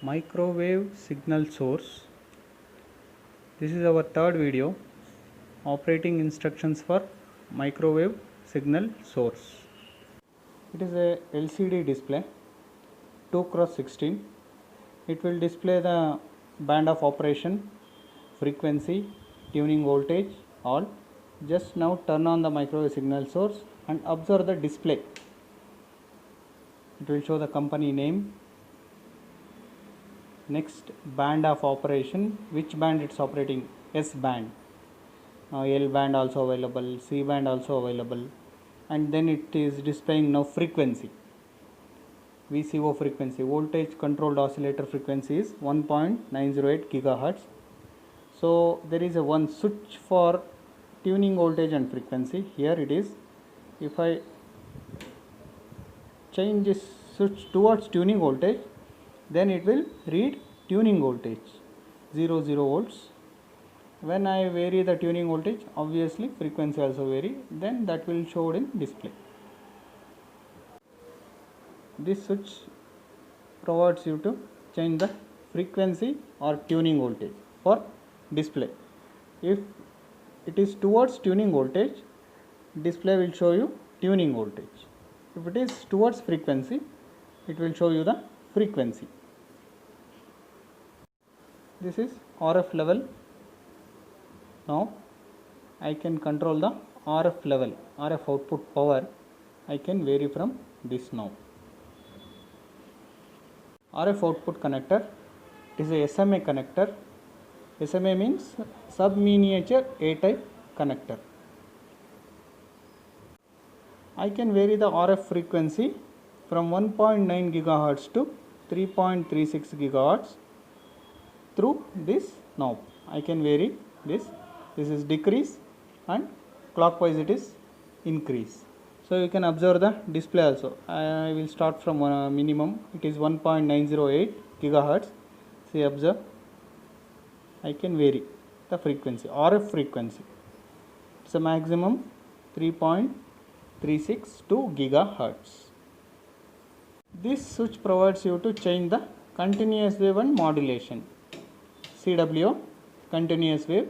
Microwave signal source. This is our third video, operating instructions for microwave signal source. It is a LCD display 2x16. It will display the band of operation, frequency, tuning voltage, all. Just now turn on the microwave signal source and observe the display. It will show the company name. Next, band of operation, which band it's operating, S band, L band also available, C band also available, and then it is displaying now frequency, VCO frequency, voltage controlled oscillator frequency is 1.908 gigahertz. So there is a one switch for tuning voltage and frequency. Here it is. If I change this switch towards tuning voltage, then it will read tuning voltage 0 volts. When I vary the tuning voltage, obviously frequency also vary, then that will show in display. This switch provides you to change the frequency or tuning voltage for display. If it is towards tuning voltage, display will show you tuning voltage. If it is towards frequency, it will show you the frequency. This is RF level. Now I can control the RF level, RF output power. I can vary from this now. RF output connector, it is a SMA connector. SMA means sub-miniature A-type connector. I can vary the RF frequency from 1.9 gigahertz to 3.36 gigahertz through this knob. I can vary this. This is decrease and clockwise it is increase. So you can observe the display also. I will start from minimum. It is 1.908 gigahertz. See, observe. I can vary the frequency, RF frequency. It's a maximum 3.362 gigahertz. This switch provides you to change the continuous wave and modulation. CW, continuous wave.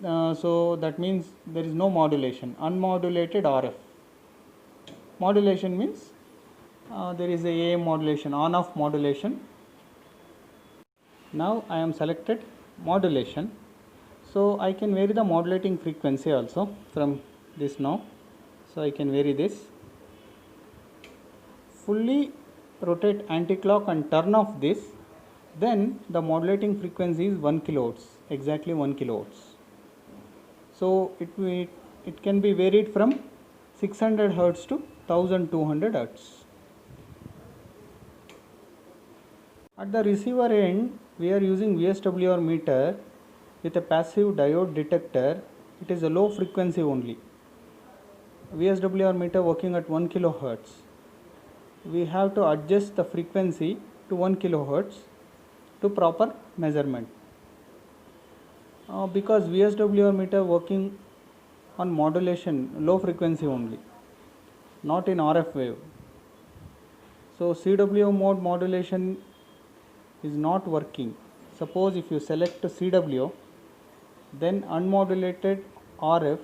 So that means there is no modulation, unmodulated RF. Modulation means there is a AM modulation, on-off modulation. Now I am selected modulation, so I can vary the modulating frequency also from this now. So I can vary this. Fully rotate anti-clock and turn off this, then the modulating frequency is 1 kilohertz, exactly 1 kilohertz. So it can be varied from 600 Hz to 1200 Hz. At the receiver end, we are using VSWR meter with a passive diode detector. It is a low frequency only. VSWR meter working at 1 kilohertz. We have to adjust the frequency to 1 kilohertz to proper measurement. Because VSWR meter working on modulation, low frequency only, not in RF wave. So CW mode modulation is not working. Suppose if you select CW, then unmodulated RF,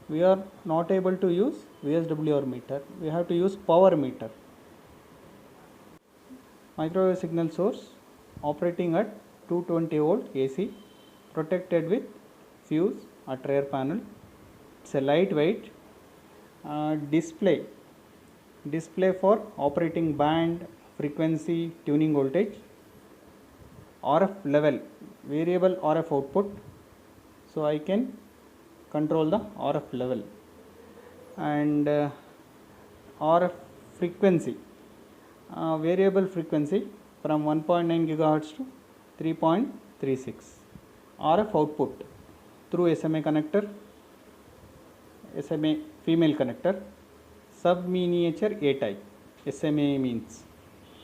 we are not able to use VSWR meter. We have to use power meter. Microwave signal source operating at 220 volt AC, protected with fuse at rear panel. It's a lightweight display for operating band, frequency, tuning voltage, RF level, variable RF output. So I can control the RF level, and RF frequency, variable frequency from 1.9 gigahertz to 3.36. RF output through SMA connector, SMA female connector, sub-miniature A-type. SMA means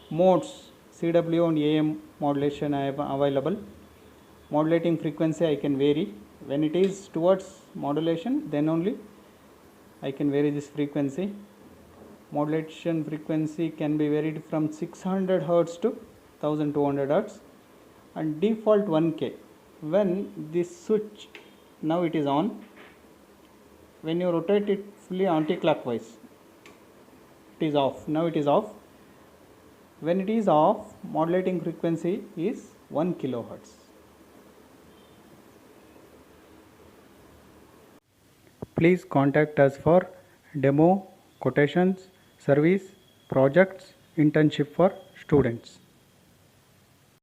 modes, CW and AM modulation I have available. Modulating frequency I can vary. When it is towards modulation, then only I can vary this frequency. modulation frequency can be varied from 600 Hz to 1200 Hz, and default 1K. When this switch, now it is on, when you rotate it fully anti-clockwise, it is off. Now it is off. When it is off, modulating frequency is 1 kHz. Please contact us for demo, quotations, service, projects, internship for students.